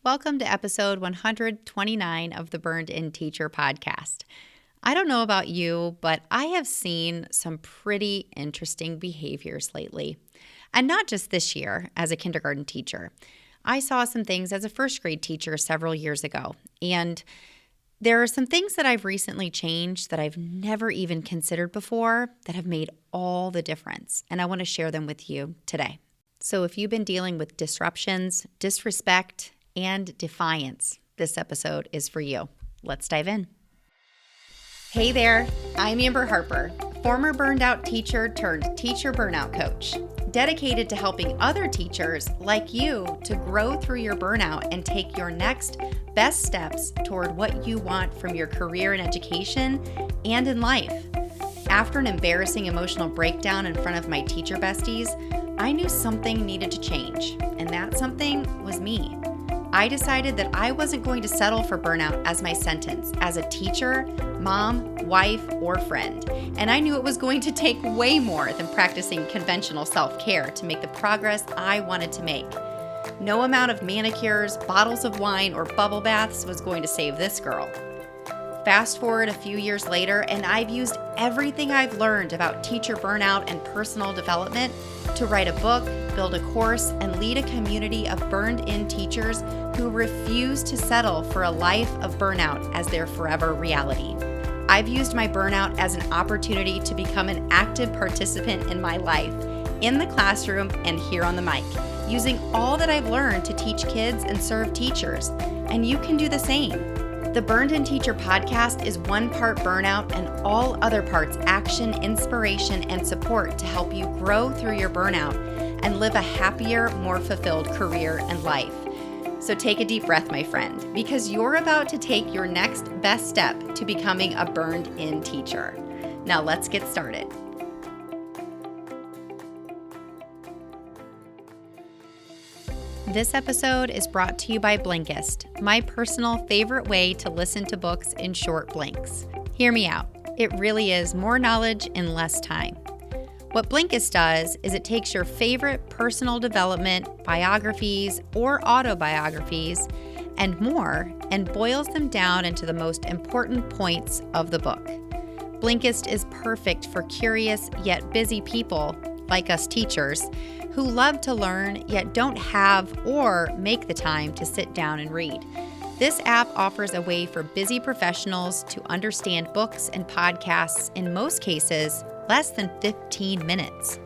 Welcome to episode 129 of the Burned In Teacher podcast. I don't know about you, but I have seen some pretty interesting behaviors lately. And not just this year as a kindergarten teacher. I saw some things as a first grade teacher several years ago. And there are some things that I've recently changed that I've never even considered before that have made all the difference. And I want to share them with you today. So if you've been dealing with disruptions, disrespect, and defiance, this episode is for you. Let's dive in. Hey there, I'm Amber Harper, former burned out teacher turned teacher burnout coach, dedicated to helping other teachers like you to grow through your burnout and take your next best steps toward what you want from your career in education and in life. After an embarrassing emotional breakdown in front of my teacher besties, I knew something needed to change, and that something was me. I decided that I wasn't going to settle for burnout as my sentence as a teacher, mom, wife, or friend. And I knew it was going to take way more than practicing conventional self-care to make the progress I wanted to make. No amount of manicures, bottles of wine, or bubble baths was going to save this girl. Fast forward a few years later, and I've used everything I've learned about teacher burnout and personal development to write a book, build a course, and lead a community of burned-in teachers who refuse to settle for a life of burnout as their forever reality. I've used my burnout as an opportunity to become an active participant in my life, in the classroom and here on the mic, using all that I've learned to teach kids and serve teachers. And you can do the same. The Burned In Teacher podcast is one part burnout and all other parts action, inspiration, and support to help you grow through your burnout and live a happier, more fulfilled career and life. So take a deep breath, my friend, because you're about to take your next best step to becoming a burned in teacher. Now let's get started. This episode is brought to you by Blinkist, my personal favorite way to listen to books in short blinks. Hear me out. It really is more knowledge in less time. What Blinkist does is it takes your favorite personal development, biographies, or autobiographies, and more, and boils them down into the most important points of the book. Blinkist is perfect for curious yet busy people, like us teachers, who love to learn yet don't have or make the time to sit down and read. This app offers a way for busy professionals to understand books and podcasts, in most cases, less than 15 minutes.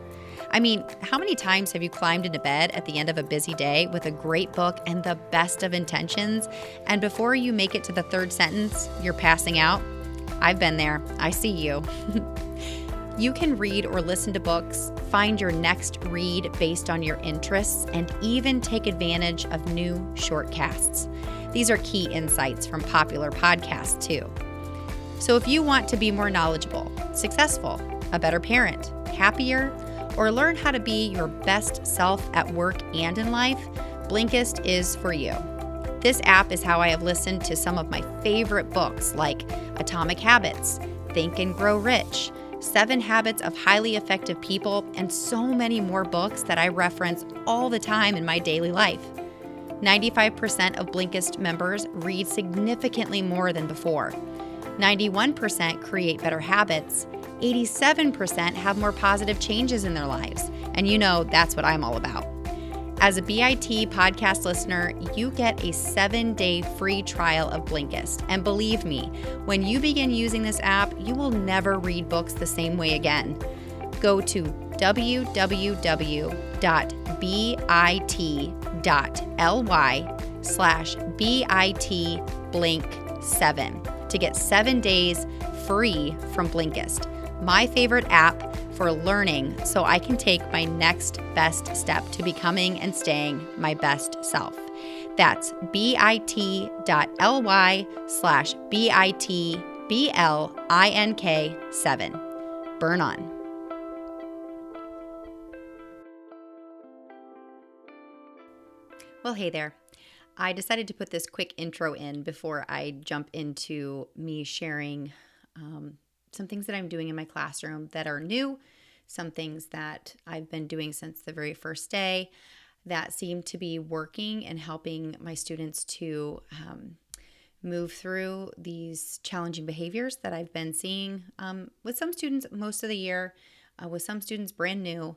I mean, how many times have you climbed into bed at the end of a busy day with a great book and the best of intentions, and before you make it to the third sentence, you're passing out? I've been there. I see you. You can read or listen to books, find your next read based on your interests, and even take advantage of new shortcasts. These are key insights from popular podcasts, too. So if you want to be more knowledgeable, successful, a better parent, happier, or learn how to be your best self at work and in life, Blinkist is for you. This app is how I have listened to some of my favorite books like Atomic Habits, Think and Grow Rich, 7 Habits of Highly Effective People, and so many more books that I reference all the time in my daily life. 95% of Blinkist members read significantly more than before. 91% create better habits. 87% have more positive changes in their lives. And you know that's what I'm all about. As a BIT podcast listener, you get a 7-day free trial of Blinkist. And believe me, when you begin using this app, you will never read books the same way again. Go to www.bit.ly/bitblink7 to get 7 days free from Blinkist, my favorite app for learning so I can take my next best step to becoming and staying my best self. That's bit.ly/bitblink7. Burn on. Well, hey there. I decided to put this quick intro in before I jump into me sharing some things that I'm doing in my classroom that are new, some things that I've been doing since the very first day, that seem to be working and helping my students to move through these challenging behaviors that I've been seeing with some students most of the year, with some students brand new.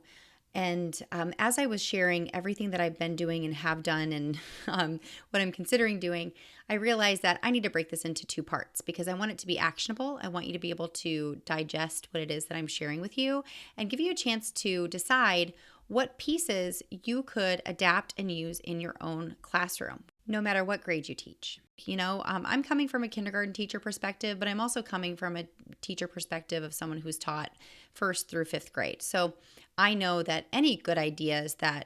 And as I was sharing everything that I've been doing and have done and what I'm considering doing, I realized that I need to break this into two parts because I want it to be actionable. I want you to be able to digest what it is that I'm sharing with you and give you a chance to decide what pieces you could adapt and use in your own classroom, no matter what grade you teach. I'm coming from a kindergarten teacher perspective, but I'm also coming from a teacher perspective of someone who's taught first through fifth grade. So I know that any good ideas that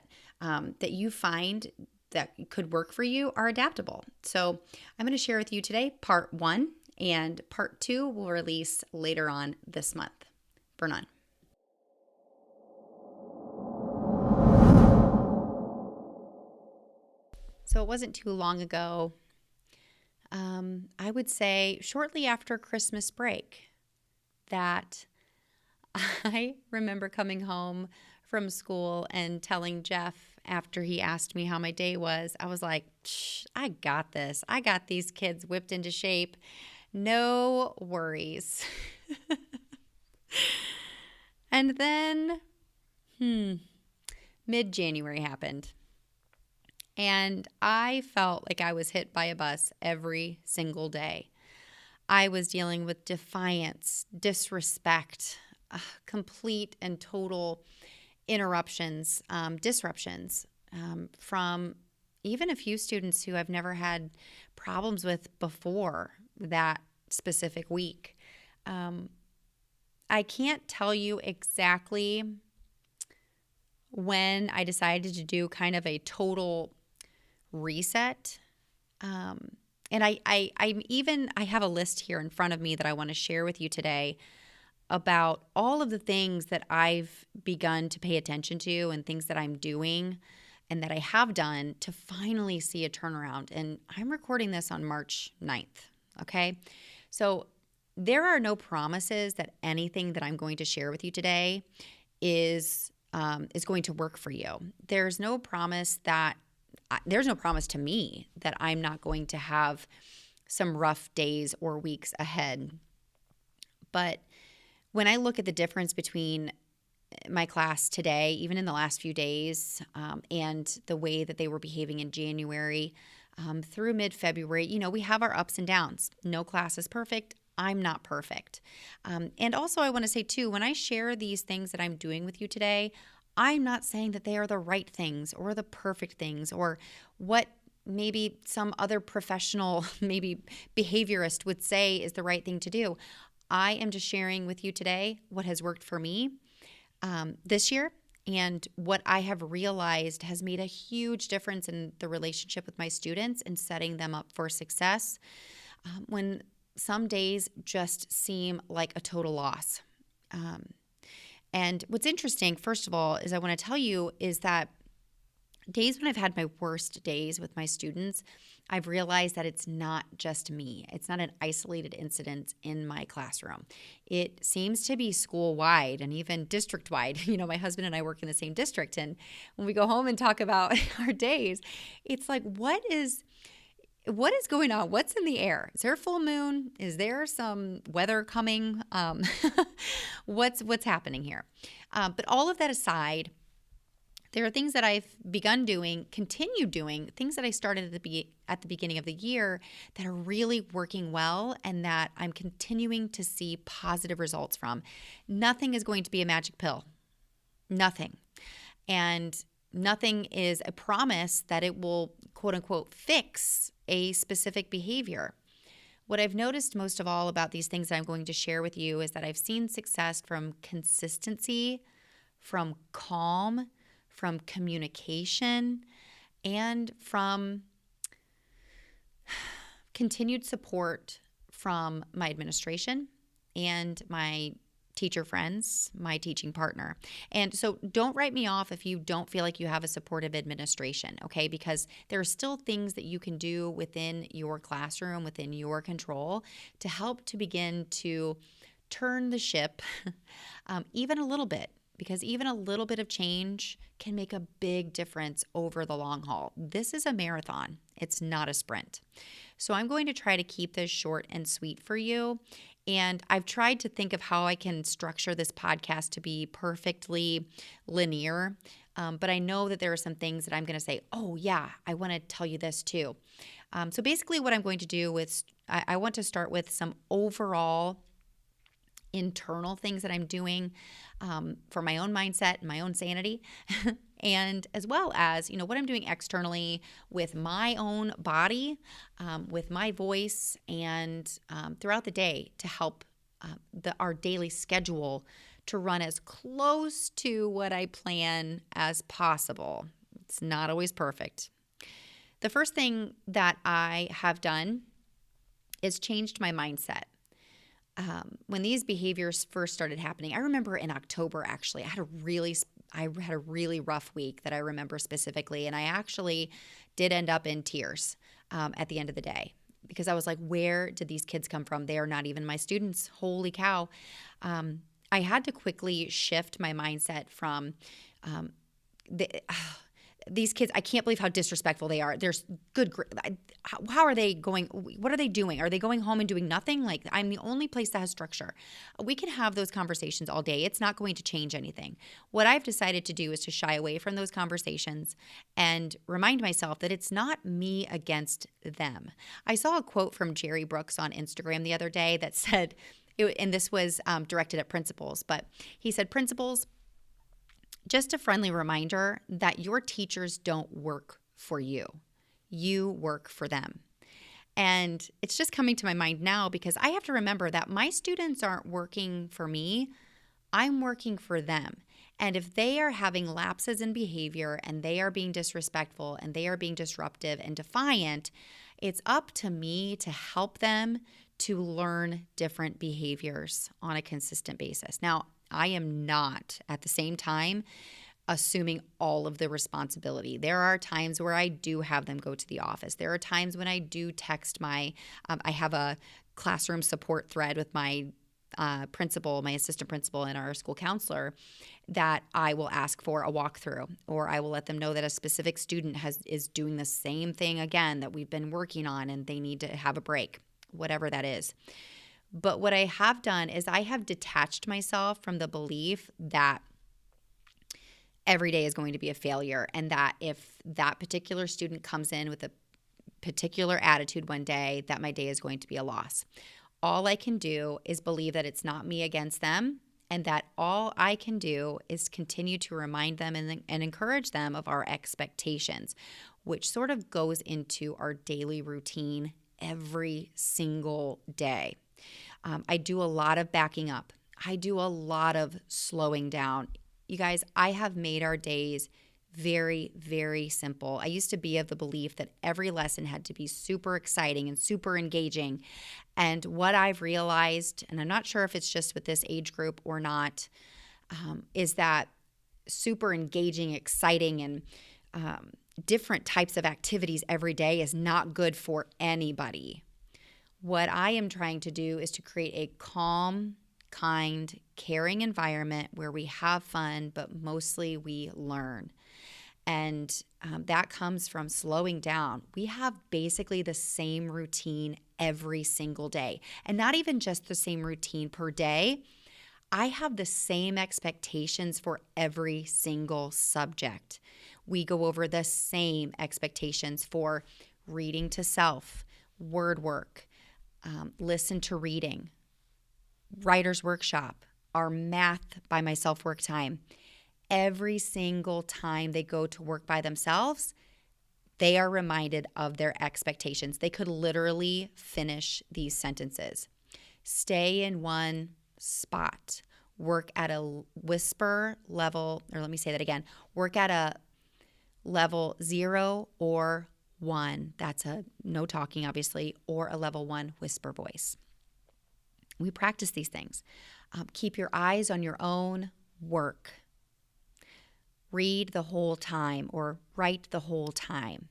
you find that could work for you are adaptable. So I'm going to share with you today part 1, and part 2 will release later on this month. Vernon. So it wasn't too long ago, I would say shortly after Christmas break, that I remember coming home from school and telling Jeff after he asked me how my day was, I was like, I got this. I got these kids whipped into shape. No worries. And then, mid-January happened. And I felt like I was hit by a bus every single day. I was dealing with defiance, disrespect, complete and total interruptions, disruptions from even a few students who I've never had problems with before that specific week. I can't tell you exactly when I decided to do kind of a total reset. And I have a list here in front of me that I want to share with you today about all of the things that I've begun to pay attention to and things that I'm doing and that I have done to finally see a turnaround. And I'm recording this on March 9th, okay? So there are no promises that anything that I'm going to share with you today is going to work for you. There's no promise to me that I'm not going to have some rough days or weeks ahead. But when I look at the difference between my class today, even in the last few days, and the way that they were behaving in January through mid-February, we have our ups and downs. No class is perfect. I'm not perfect. And also I want to say too, when I share these things that I'm doing with you today, I'm not saying that they are the right things or the perfect things or what maybe some other professional, maybe behaviorist would say is the right thing to do. I am just sharing with you today what has worked for me this year and what I have realized has made a huge difference in the relationship with my students and setting them up for success when some days just seem like a total loss. And what's interesting, first of all, is I want to tell you is that days when I've had my worst days with my students, I've realized that it's not just me. It's not an isolated incident in my classroom. It seems to be school-wide and even district-wide. My husband and I work in the same district, and when we go home and talk about our days, it's like, what is going on? What's in the air? Is there a full moon? Is there some weather coming? What's happening here? But all of that aside, there are things that I've begun doing, continue doing, things that I started at the beginning of the year that are really working well and that I'm continuing to see positive results from. Nothing is going to be a magic pill. Nothing. And nothing is a promise that it will, quote unquote, fix a specific behavior. What I've noticed most of all about these things that I'm going to share with you is that I've seen success from consistency, from calm, from communication, and from continued support from my administration and my teacher friends, my teaching partner. And so don't write me off if you don't feel like you have a supportive administration, okay? Because there are still things that you can do within your classroom, within your control to help to begin to turn the ship even a little bit because even a little bit of change can make a big difference over the long haul. This is a marathon, it's not a sprint. So I'm going to try to keep this short and sweet for you. And I've tried to think of how I can structure this podcast to be perfectly linear. But I know that there are some things that I'm going to say, oh, yeah, I want to tell you this too. So basically, what I'm going to do is I want to start with some overall internal things that I'm doing for my own mindset and my own sanity. And as well as, what I'm doing externally with my own body, with my voice, and throughout the day to help our daily schedule to run as close to what I plan as possible. It's not always perfect. The first thing that I have done is changed my mindset. When these behaviors first started happening, I remember in October, actually, I had a really rough week that I remember specifically. And I actually did end up in tears at the end of the day because I was like, where did these kids come from? They are not even my students. Holy cow. I had to quickly shift my mindset from these kids. I can't believe how disrespectful they are. There's good. How are they going? What are they doing? Are they going home and doing nothing? Like, I'm the only place that has structure. We can have those conversations all day. It's not going to change anything. What I've decided to do is to shy away from those conversations and remind myself that it's not me against them. I saw a quote from Jerry Brooks on Instagram the other day that said, and this was directed at principals, but he said, principals, just a friendly reminder that your teachers don't work for you. You work for them. And it's just coming to my mind now because I have to remember that my students aren't working for me. I'm working for them. And if they are having lapses in behavior and they are being disrespectful and they are being disruptive and defiant, it's up to me to help them to learn different behaviors on a consistent basis. Now, I am not at the same time assuming all of the responsibility. There are times where I do have them go to the office. There are times when I do text I have a classroom support thread with my principal, my assistant principal, and our school counselor that I will ask for a walkthrough, or I will let them know that a specific student is doing the same thing again that we've been working on and they need to have a break, whatever that is. But what I have done is I have detached myself from the belief that every day is going to be a failure, and that if that particular student comes in with a particular attitude one day, that my day is going to be a loss. All I can do is believe that it's not me against them, and that all I can do is continue to remind them and encourage them of our expectations, which sort of goes into our daily routine every single day. I do a lot of backing up. I do a lot of slowing down. You guys, I have made our days very, very simple. I used to be of the belief that every lesson had to be super exciting and super engaging. And what I've realized, and I'm not sure if it's just with this age group or not, is that super engaging, exciting, and different types of activities every day is not good for anybody. What I am trying to do is to create a calm, kind, caring environment where we have fun, but mostly we learn. And that comes from slowing down. We have basically the same routine every single day. And not even just the same routine per day. I have the same expectations for every single subject. We go over the same expectations for reading to self, word work, listen to reading, writer's workshop, our math by myself work time. Every single time they go to work by themselves, they are reminded of their expectations. They could literally finish these sentences. Stay in one spot. Work at a whisper level, or let me say that again. Work at a level 0 or 1. That's a no talking, obviously, or a level 1 whisper voice. We practice these things. Keep your eyes on your own work. Read the whole time or write the whole time.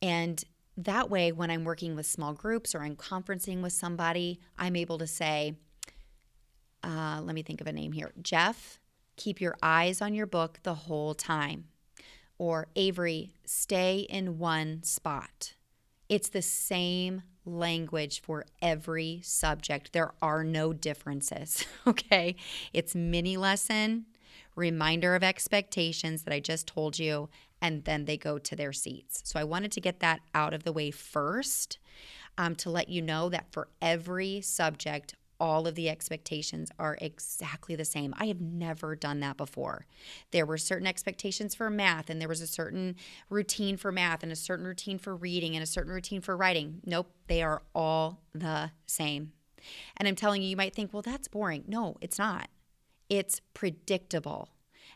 And that way, when I'm working with small groups or I'm conferencing with somebody, I'm able to say, let me think of a name here. Jeff, keep your eyes on your book the whole time. Or Avery, stay in one spot. It's the same language for every subject. There are no differences, okay? It's mini lesson, reminder of expectations that I just told you, and then they go to their seats. So I wanted to get that out of the way first, to let you know that for every subject, all of the expectations are exactly the same. I have never done that before. There were certain expectations for math, and there was a certain routine for math, and a certain routine for reading, and a certain routine for writing. Nope, they are all the same. And I'm telling you, you might think, well, that's boring. No, it's not. It's predictable.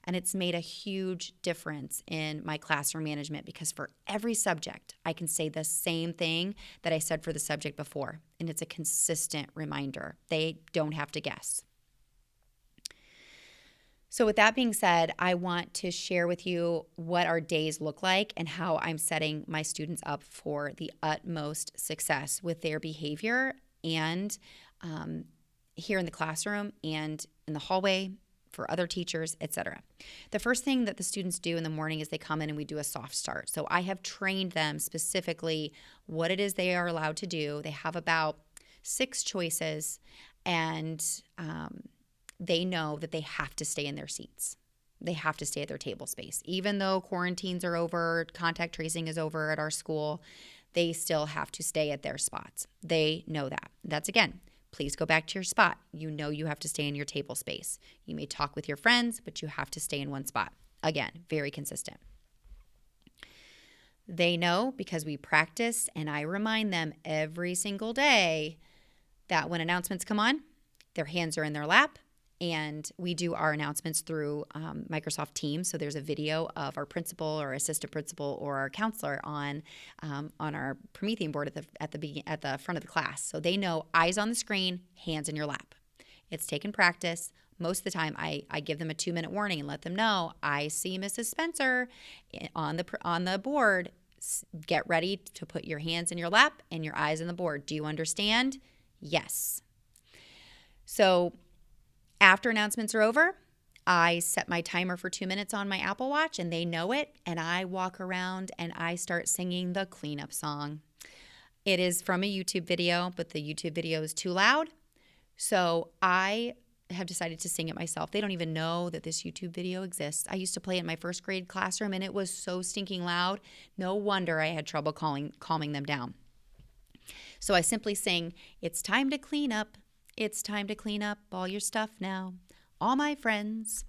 And it's made a huge difference in my classroom management because for every subject, I can say the same thing that I said for the subject before. And it's a consistent reminder. They don't have to guess. So with that being said, I want to share with you what our days look like and how I'm setting my students up for the utmost success with their behavior and here in the classroom and in the hallway, for other teachers, etc. The first thing that the students do in the morning is they come in and we do a soft start. So I have trained them specifically what it is they are allowed to do. They have about 6 choices, and they know that they have to stay in their seats. They have to stay at their table space. Even though quarantines are over, contact tracing is over at our school, they still have to stay at their spots. They know that. That's, again, please go back to your spot. You know you have to stay in your table space. You may talk with your friends, but you have to stay in one spot. Again, very consistent. They know because we practice, and I remind them every single day that when announcements come on, their hands are in their lap, and we do our announcements through Microsoft Teams. So there's a video of our principal or assistant principal or our counselor on our Promethean board at the front of the class. So they know eyes on the screen, hands in your lap. It's taken practice. Most of the time, I give them a 2-minute warning and let them know, I see Mrs. Spencer on the board. Get ready to put your hands in your lap and your eyes on the board. Do you understand? Yes. So after announcements are over, I set my timer for 2 minutes on my Apple Watch, and they know it, and I walk around and I start singing the cleanup song. It is from a YouTube video, but the YouTube video is too loud, so I have decided to sing it myself. They don't even know that this YouTube video exists. I used to play it in my first grade classroom, and it was so stinking loud. No wonder I had trouble calming them down. So I simply sing, "It's time to clean up. It's time to clean up all your stuff now, all my friends.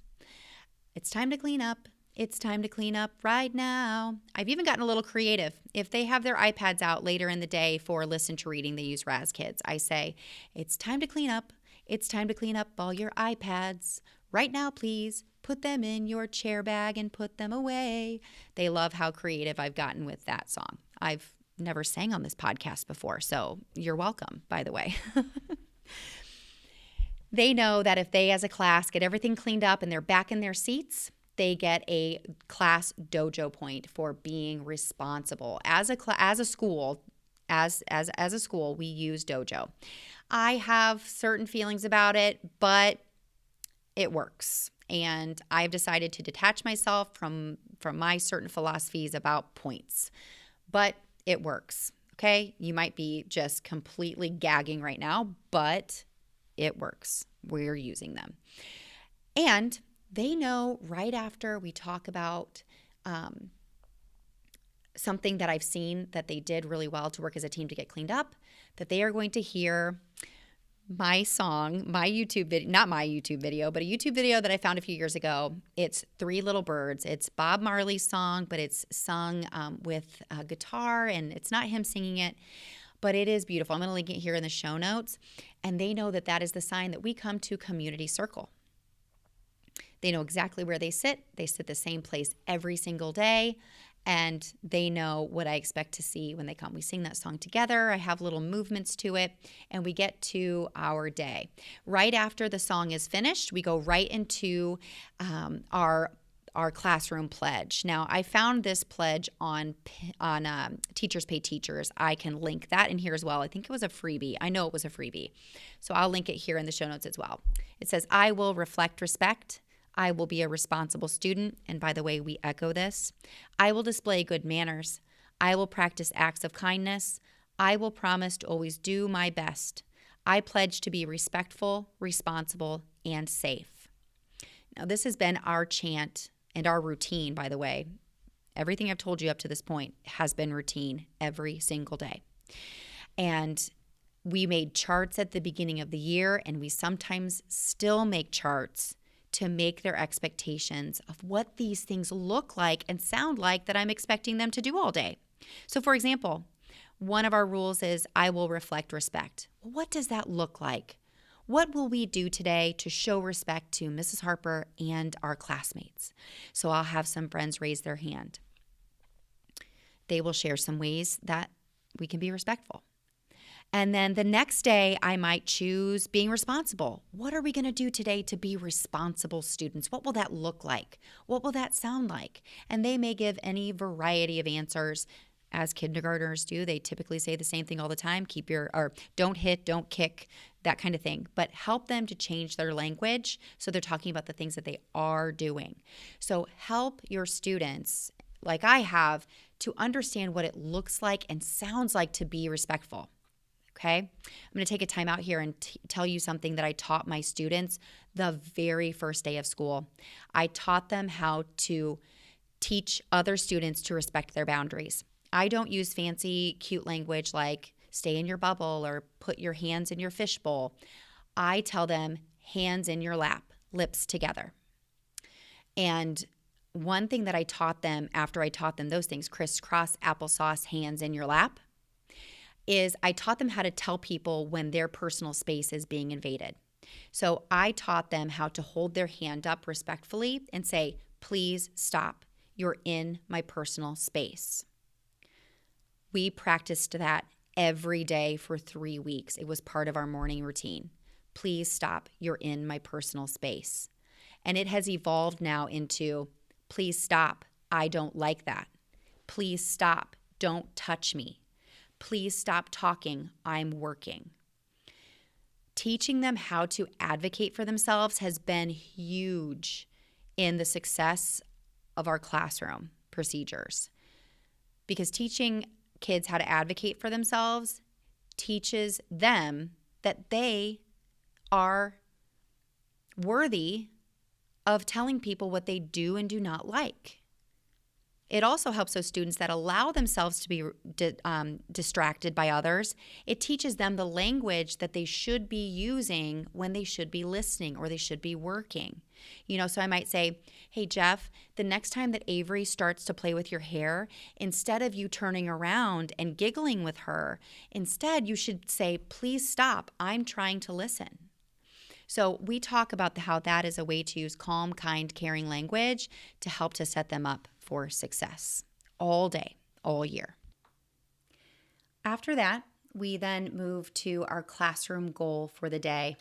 It's time to clean up. It's time to clean up right now." I've even gotten a little creative. If they have their iPads out later in the day for listen to reading, they use Raz Kids. I say, "It's time to clean up. It's time to clean up all your iPads. Right now, please. Put them in your chair bag and put them away." They love how creative I've gotten with that song. I've never sang on this podcast before, so you're welcome, by the way. They know that if they, as a class, get everything cleaned up and they're back in their seats, they get a class dojo point for being responsible. As a school, we use dojo. I have certain feelings about it, but it works. And I've decided to detach myself from my certain philosophies about points. But it works, okay? You might be just completely gagging right now, but it works. We're using them. And they know right after we talk about something that I've seen that they did really well to work as a team to get cleaned up, that they are going to hear my song, my YouTube video, not my YouTube video, but a YouTube video that I found a few years ago. It's Three Little Birds. It's Bob Marley's song, but it's sung with a guitar, and it's not him singing it, but it is beautiful. I'm going to link it here in the show notes. And they know that that is the sign that we come to Community Circle. They know exactly where they sit. They sit the same place every single day, and they know what I expect to see when they come. We sing that song together. I have little movements to it, and we get to our day. Right after the song is finished, we go right into our classroom pledge. Now, I found this pledge on Teachers Pay Teachers. I can link that in here as well. I think it was a freebie. I know it was a freebie. So I'll link it here in the show notes as well. It says, "I will reflect respect. I will be a responsible student. And by the way, we echo this. I will display good manners. I will practice acts of kindness. I will promise to always do my best. I pledge to be respectful, responsible, and safe. Now, this has been our chant and our routine, by the way. Everything I've told you up to this point has been routine every single day. And we made charts at the beginning of the year, and we sometimes still make charts to make their expectations of what these things look like and sound like that I'm expecting them to do all day. So, for example, one of our rules is I will reflect respect. Well, what does that look like? What will we do today to show respect to Mrs. Harper and our classmates? So I'll have some friends raise their hand. They will share some ways that we can be respectful. And then the next day, I might choose being responsible. What are we going to do today to be responsible students? What will that look like? What will that sound like? And they may give any variety of answers. As kindergartners do, they typically say the same thing all the time, or don't hit, don't kick, that kind of thing. But help them to change their language so they're talking about the things that they are doing. So help your students, like I have, to understand what it looks like and sounds like to be respectful. Okay? I'm going to take a time out here and tell you something that I taught my students the very first day of school. I taught them how to teach other students to respect their boundaries. I don't use fancy, cute language like stay in your bubble or put your hands in your fishbowl. I tell them hands in your lap, lips together. And one thing that I taught them after I taught them those things, crisscross applesauce, hands in your lap, is I taught them how to tell people when their personal space is being invaded. So I taught them how to hold their hand up respectfully and say, please stop. You're in my personal space. We practiced that every day for 3 weeks. It was part of our morning routine. Please stop. You're in my personal space. And it has evolved now into, please stop. I don't like that. Please stop. Don't touch me. Please stop talking. I'm working. Teaching them how to advocate for themselves has been huge in the success of our classroom procedures. Because teaching kids how to advocate for themselves teaches them that they are worthy of telling people what they do and do not like. It also helps those students that allow themselves to be distracted by others. It teaches them the language that they should be using when they should be listening or they should be working. So I might say, hey, Jeff, the next time that Avery starts to play with your hair, instead of you turning around and giggling with her, instead you should say, please stop. I'm trying to listen. So we talk about how that is a way to use calm, kind, caring language to help to set them up for success all day, all year. After that, we then move to our classroom goal for the day.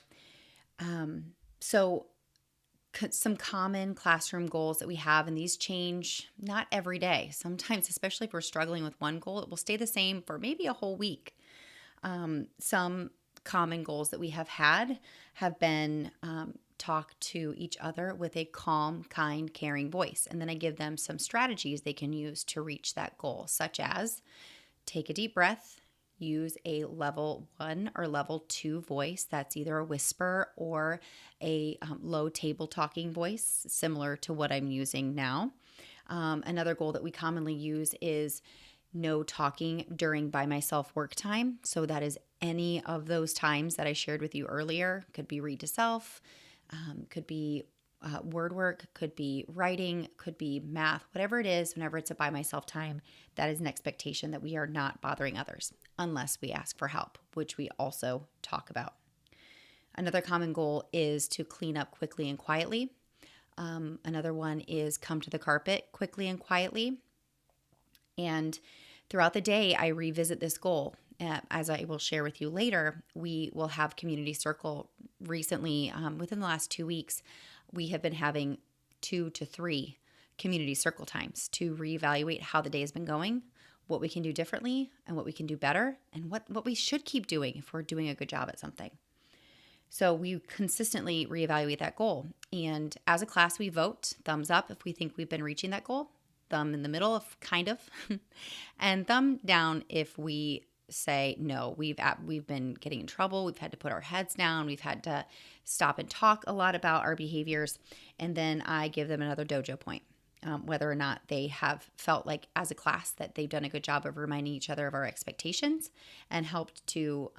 Some common classroom goals that we have, and these change not every day. Sometimes, especially if we're struggling with one goal, it will stay the same for maybe a whole week. Some common goals that we have had have been talk to each other with a calm, kind, caring voice. And then I give them some strategies they can use to reach that goal, such as take a deep breath, use a level 1 or level 2 voice. That's either a whisper or a low table talking voice, similar to what I'm using now. Another goal that we commonly use is no talking during by myself work time. So that is any of those times that I shared with you earlier. Could be read to self, could be word work, could be writing, could be math, whatever it is. Whenever it's a by myself time, that is an expectation that we are not bothering others unless we ask for help, which we also talk about. Another common goal is to clean up quickly and quietly. Another one is come to the carpet quickly and quietly. And throughout the day, I revisit this goal. As I will share with you later, we will have community circle. Recently, within the last 2 weeks, we have been having 2 to 3 community circle times to reevaluate how the day has been going, what we can do differently, and what we can do better, and what we should keep doing if we're doing a good job at something. So we consistently reevaluate that goal. And as a class, we vote thumbs up if we think we've been reaching that goal, thumb in the middle of kind of, and thumb down if we say no, we've been getting in trouble, we've had to put our heads down, we've had to stop and talk a lot about our behaviors, and then I give them another dojo point. Whether or not they have felt like as a class that they've done a good job of reminding each other of our expectations and helped to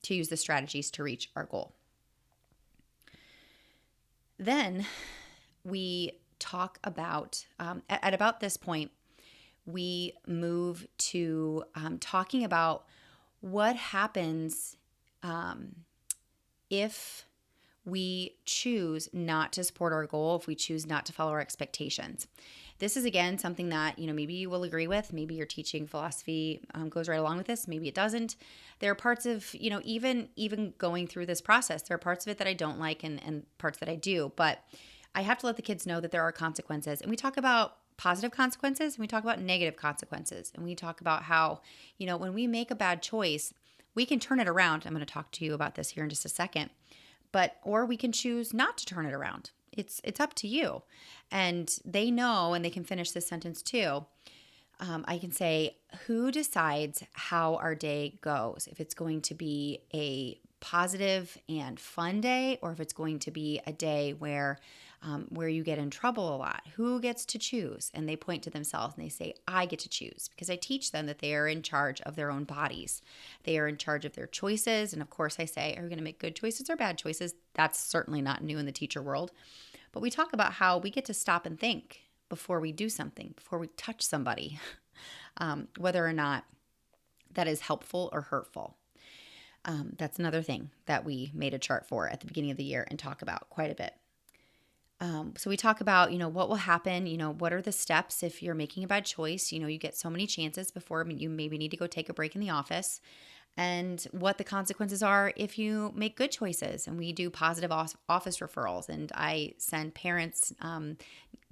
use the strategies to reach our goal. Then we talk about, at about this point, we move to talking about what happens if we choose not to support our goal, if we choose not to follow our expectations. This is, again, something that, maybe you will agree with. Maybe your teaching philosophy goes right along with this. Maybe it doesn't. There are parts of, even going through this process, there are parts of it that I don't like and parts that I do. But I have to let the kids know that there are consequences. And we talk about positive consequences and we talk about negative consequences. And we talk about how, when we make a bad choice, we can turn it around. I'm going to talk to you about this here in just a second. Or we can choose not to turn it around. It's up to you. And they know, and they can finish this sentence too. I can say, who decides how our day goes? If it's going to be a positive and fun day, or if it's going to be a day where you get in trouble a lot. Who gets to choose? And they point to themselves and they say, I get to choose, because I teach them that they are in charge of their own bodies. They are in charge of their choices. And of course I say, are we going to make good choices or bad choices? That's certainly not new in the teacher world. But we talk about how we get to stop and think before we do something, before we touch somebody, whether or not that is helpful or hurtful. That's another thing that we made a chart for at the beginning of the year and talk about quite a bit. So we talk about, what will happen, what are the steps if you're making a bad choice, you get so many chances before you maybe need to go take a break in the office, and what the consequences are if you make good choices. And we do positive office referrals, and I send parents,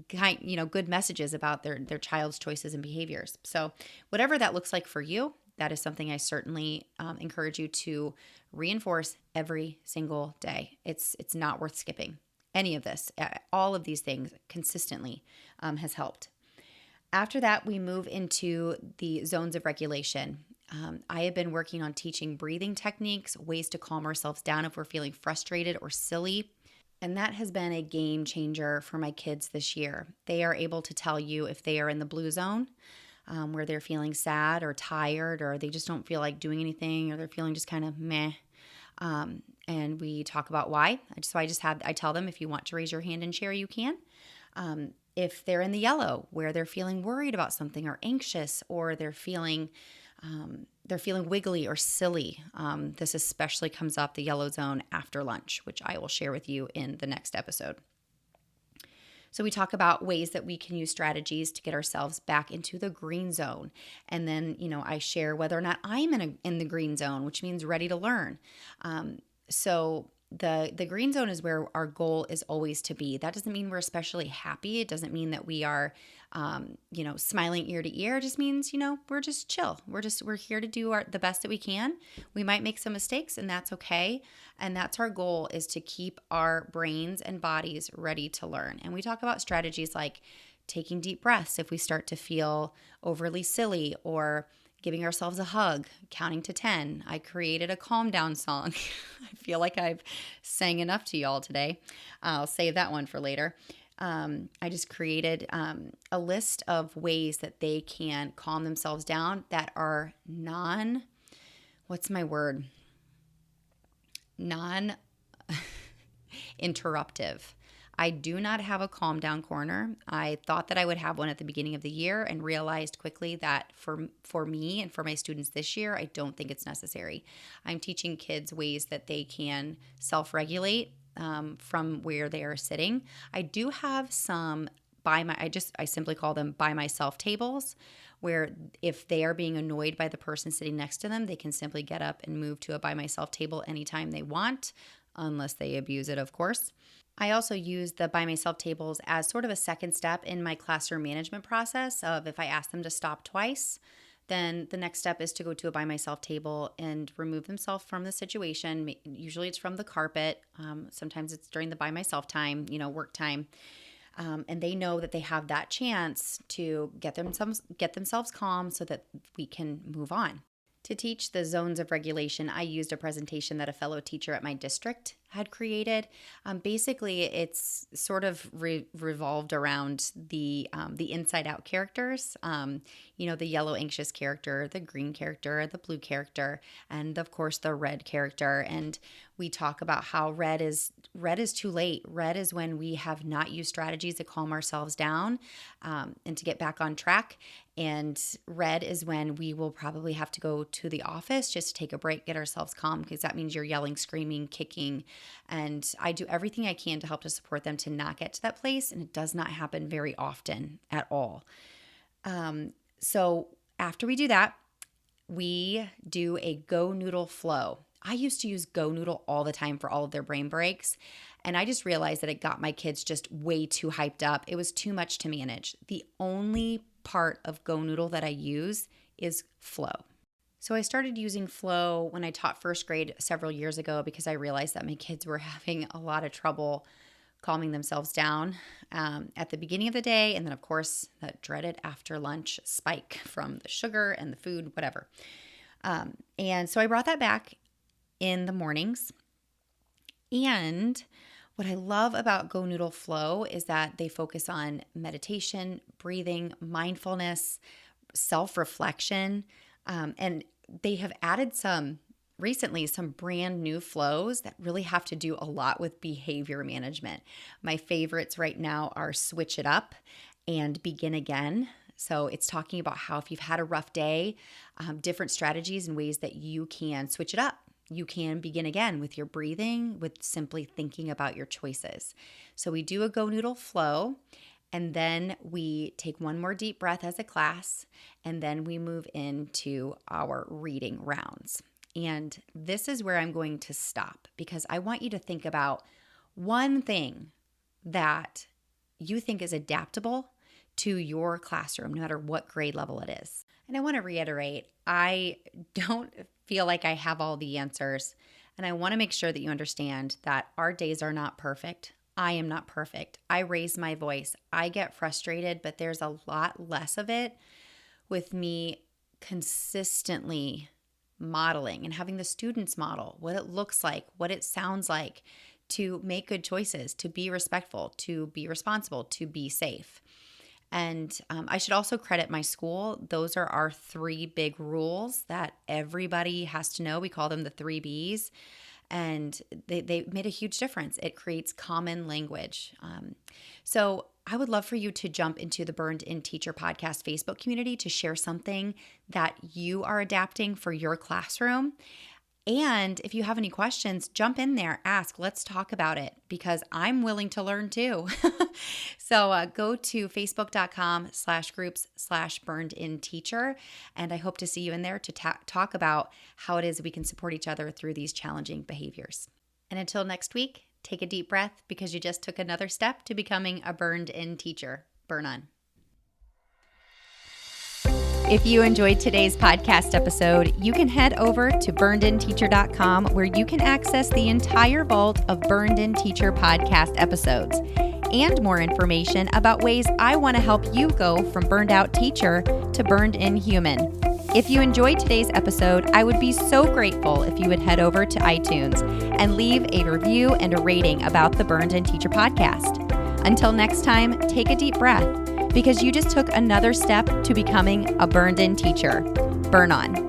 good messages about their child's choices and behaviors. So whatever that looks like for you, that is something I certainly encourage you to reinforce every single day. It's not worth skipping any of this. All of these things consistently has helped. After that, we move into the zones of regulation. I have been working on teaching breathing techniques, ways to calm ourselves down if we're feeling frustrated or silly. And that has been a game changer for my kids this year. They are able to tell you if they are in the blue zone, where they're feeling sad or tired, or they just don't feel like doing anything, or they're feeling just kind of meh. And we talk about why. I tell them, if you want to raise your hand and share, you can. If they're in the yellow, where they're feeling worried about something or anxious, or they're feeling wiggly or silly. This especially comes up, the yellow zone, after lunch, which I will share with you in the next episode. So we talk about ways that we can use strategies to get ourselves back into the green zone. And then, I share whether or not I'm in the green zone, which means ready to learn. So the green zone is where our goal is always to be. That doesn't mean we're especially happy. It doesn't mean that we are, smiling ear to ear. It just means, we're just chill. We're here to do the best that we can. We might make some mistakes, and that's okay. And that's our goal, is to keep our brains and bodies ready to learn. And we talk about strategies like taking deep breaths if we start to feel overly silly, or giving ourselves a hug, counting to 10. I created a calm down song. I feel like I've sang enough to y'all today. I'll save that one for later. I just created a list of ways that they can calm themselves down that are non-interruptive. I do not have a calm down corner. I thought that I would have one at the beginning of the year, and realized quickly that for me and for my students this year, I don't think it's necessary. I'm teaching kids ways that they can self-regulate from where they are sitting. I do have some I simply call them by myself tables, where if they are being annoyed by the person sitting next to them, they can simply get up and move to a by myself table anytime they want, unless they abuse it, of course. I also use the by myself tables as sort of a second step in my classroom management process of, if I ask them to stop twice, then the next step is to go to a by myself table and remove themselves from the situation. Usually it's from the carpet. Sometimes it's during the by myself time, work time. And they know that they have that chance to get themselves calm so that we can move on. To teach the zones of regulation, I used a presentation that a fellow teacher at my district had created. Basically, it's sort of revolved around the inside out characters, the yellow anxious character, the green character, the blue character, and of course the red character. And we talk about how red is too late. Red is when we have not used strategies to calm ourselves down and to get back on track. And red is when we will probably have to go to the office just to take a break, get ourselves calm, because that means you're yelling, screaming, kicking. And I do everything I can to help to support them to not get to that place. And it does not happen very often at all. So after we do that, we do a Go Noodle flow. I used to use Go Noodle all the time for all of their brain breaks. And I just realized that it got my kids just way too hyped up. It was too much to manage. The only part of Go Noodle that I use is flow. So I started using flow when I taught first grade several years ago because I realized that my kids were having a lot of trouble calming themselves down at the beginning of the day. And then, of course, that dreaded after lunch spike from the sugar and the food, whatever. And so I brought that back in the mornings. And what I love about Go Noodle Flow is that they focus on meditation, breathing, mindfulness, self-reflection, and they have added recently some brand new flows that really have to do a lot with behavior management. My favorites right now are Switch It Up and Begin Again. So it's talking about how if you've had a rough day, different strategies and ways that you can switch it up. You can begin again with your breathing, with simply thinking about your choices. So we do a Go Noodle flow, and then we take one more deep breath as a class, and then we move into our reading rounds. And this is where I'm going to stop because I want you to think about one thing that you think is adaptable to your classroom, no matter what grade level it is. And I want to reiterate, I don't feel like I have all the answers. And I want to make sure that you understand that our days are not perfect. I am not perfect. I raise my voice. I get frustrated, but there's a lot less of it with me consistently modeling and having the students model what it looks like, what it sounds like to make good choices, to be respectful, to be responsible, to be safe. And I should also credit my school. Those are our 3 big rules that everybody has to know. We call them the 3 Bs. And they made a huge difference. It creates common language. So I would love for you to jump into the Burned In Teacher Podcast Facebook community to share something that you are adapting for your classroom. And if you have any questions, jump in there, ask, let's talk about it because I'm willing to learn too. So go to facebook.com/groups/burnedinteacher. And I hope to see you in there to talk about how it is we can support each other through these challenging behaviors. And until next week, take a deep breath because you just took another step to becoming a burned in teacher. Burn on. If you enjoyed today's podcast episode, you can head over to burnedinteacher.com where you can access the entire vault of Burned In Teacher podcast episodes and more information about ways I want to help you go from burned out teacher to burned in human. If you enjoyed today's episode, I would be so grateful if you would head over to iTunes and leave a review and a rating about the Burned In Teacher podcast. Until next time, take a deep breath, because you just took another step to becoming a burned in teacher. Burn on.